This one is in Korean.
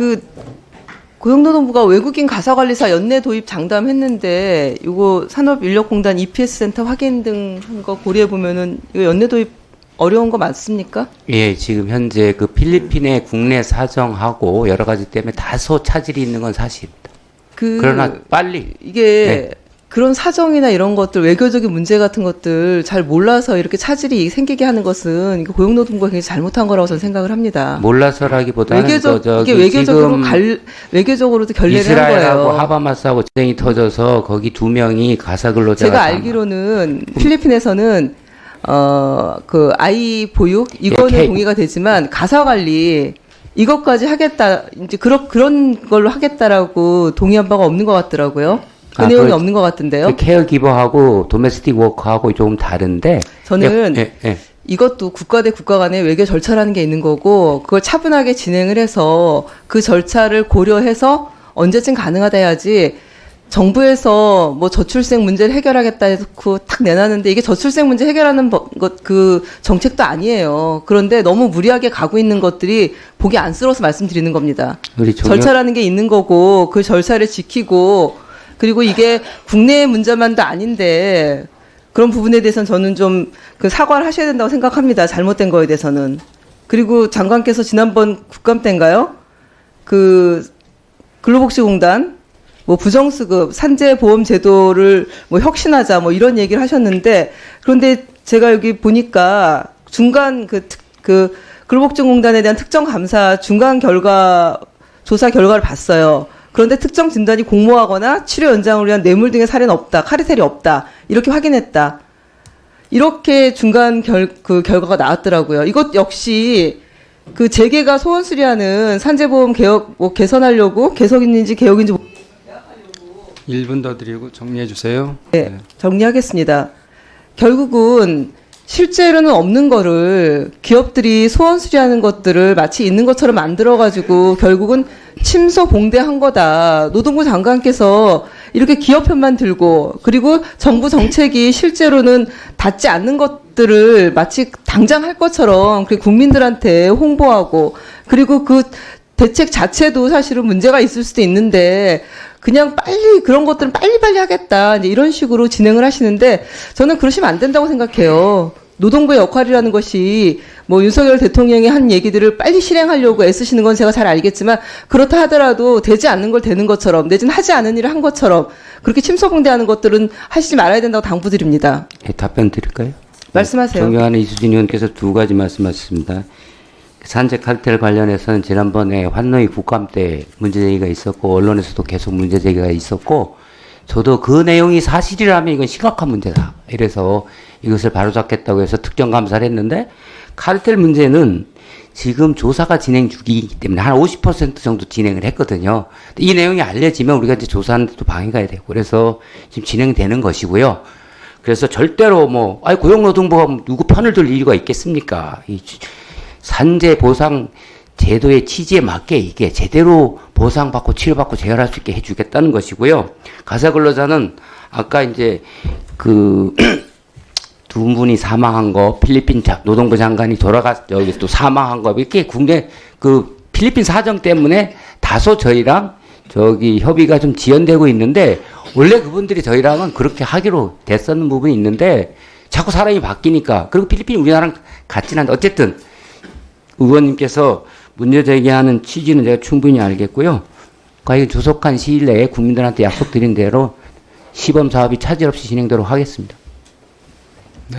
그 고용노동부가 외국인 가사관리사 연내 도입 장담했는데 이거 산업인력공단 EPS 센터 확인 등 한 거 고려해 보면은 이거 연내 도입 어려운 거 맞습니까? 예, 지금 현재 그 필리핀의 국내 사정하고 여러 가지 때문에 다소 차질이 있는 건 사실입니다. 그러나 빨리 이게 그런 사정이나 이런 것들 외교적인 문제 같은 것들 잘 몰라서 이렇게 차질이 생기게 하는 것은 이거 고용노동부가 굉장히 잘못한 거라고 저는 생각을 합니다. 몰라서라기보다는 이게 외교적으로도 결례를 한 이스라엘하고 거예요. 하바마스하고 전쟁이 터져서 거기 2명이 가사 근로자가 제가 알기로는 필리핀에서는 그 아이 보육 이거는 동의가 되지만 가사 관리 이것까지 하겠다 이제 그런 걸로 하겠다라고 동의한 바가 없는 것 같더라고요. 그 내용이 없는 것 같은데요. 그 케어 기버하고 도메스틱 워커하고 조금 다른데 저는 이것도 국가 대 국가 간의 외교 절차라는 게 있는 거고 그걸 차분하게 진행을 해서 그 절차를 고려해서 언제쯤 가능하다 해야지 정부에서 뭐 저출생 문제를 해결하겠다 해서 탁 내놨는데 이게 저출생 문제 해결하는 그 정책도 아니에요. 그런데 너무 무리하게 가고 있는 것들이 보기 안쓰러워서 말씀드리는 겁니다. 절차라는 게 있는 거고 그 절차를 지키고 그리고 이게 국내의 문제만도 아닌데 그런 부분에 대해서는 저는 좀 그 사과를 하셔야 된다고 생각합니다. 잘못된 거에 대해서는. 그리고 장관께서 지난번 국감 때인가요? 그 근로복지공단 뭐 부정수급, 산재보험 제도를 뭐 혁신하자 뭐 이런 얘기를 하셨는데 그런데 제가 여기 보니까 중간 그 근로복지공단에 대한 특정 감사 중간 조사 결과를 봤어요. 그런데 특정 진단이 공모하거나 치료 연장을 위한 뇌물 등의 사례는 없다, 카르텔이 없다 이렇게 확인했다. 이렇게 중간 결과가 나왔더라고요. 이것 역시 그 재계가 소원 수리하는 산재보험 개혁 뭐 개선하려고 개석인지 개혁인지 1분 더 드리고 정리해 주세요. 네, 정리하겠습니다. 결국은 실제로는 없는 거를 기업들이 소원 수리하는 것들을 마치 있는 것처럼 만들어가지고 결국은 침소봉대한 거다. 노동부 장관께서 이렇게 기업 편만 들고 그리고 정부 정책이 실제로는 닿지 않는 것들을 마치 당장 할 것처럼 그리고 국민들한테 홍보하고 그리고 그 대책 자체도 사실은 문제가 있을 수도 있는데 그냥 빨리 그런 것들은 빨리빨리 하겠다 이제 이런 식으로 진행을 하시는데 저는 그러시면 안 된다고 생각해요. 노동부의 역할이라는 것이 뭐 윤석열 대통령이 한 얘기들을 빨리 실행하려고 애쓰시는 건 제가 잘 알겠지만 그렇다 하더라도 되지 않는 걸 되는 것처럼 내지는 하지 않은 일을 한 것처럼 그렇게 침소봉대하는 것들은 하시지 말아야 된다고 당부드립니다. 네, 답변 드릴까요? 말씀하세요. 존경하는 이수진 의원께서 두 가지 말씀하셨습니다. 산재 칼텔 관련해서는 지난번에 환노위 국감 때 문제제기가 있었고 언론에서도 계속 문제제기가 있었고 저도 그 내용이 사실이라면 이건 심각한 문제다. 이래서 이것을 바로잡겠다고 해서 특정감사를 했는데 카르텔 문제는 지금 조사가 진행 중이기 때문에 한 50% 정도 진행을 했거든요. 이 내용이 알려지면 우리가 이제 조사하는 데도 방해가 되고 그래서 지금 진행되는 것이고요. 그래서 절대로 고용노동부가 누구 편을 들 이유가 있겠습니까? 산재 보상 제도의 취지에 맞게 이게 제대로 보상받고 치료받고 재활할 수 있게 해주겠다는 것이고요. 가사 근로자는 아까 이제 두 분이 사망한 거, 필리핀 노동부 장관이 여기 또 사망한 거, 이렇게 국내 필리핀 사정 때문에 다소 저희랑 협의가 좀 지연되고 있는데, 원래 그분들이 저희랑은 그렇게 하기로 됐었는 부분이 있는데, 자꾸 사람이 바뀌니까, 그리고 필리핀이 우리나라랑 같진 않은데, 어쨌든, 의원님께서 문제 제기하는 취지는 제가 충분히 알겠고요. 과연 조속한 시일 내에 국민들한테 약속드린 대로 시범 사업이 차질 없이 진행되도록 하겠습니다. 네.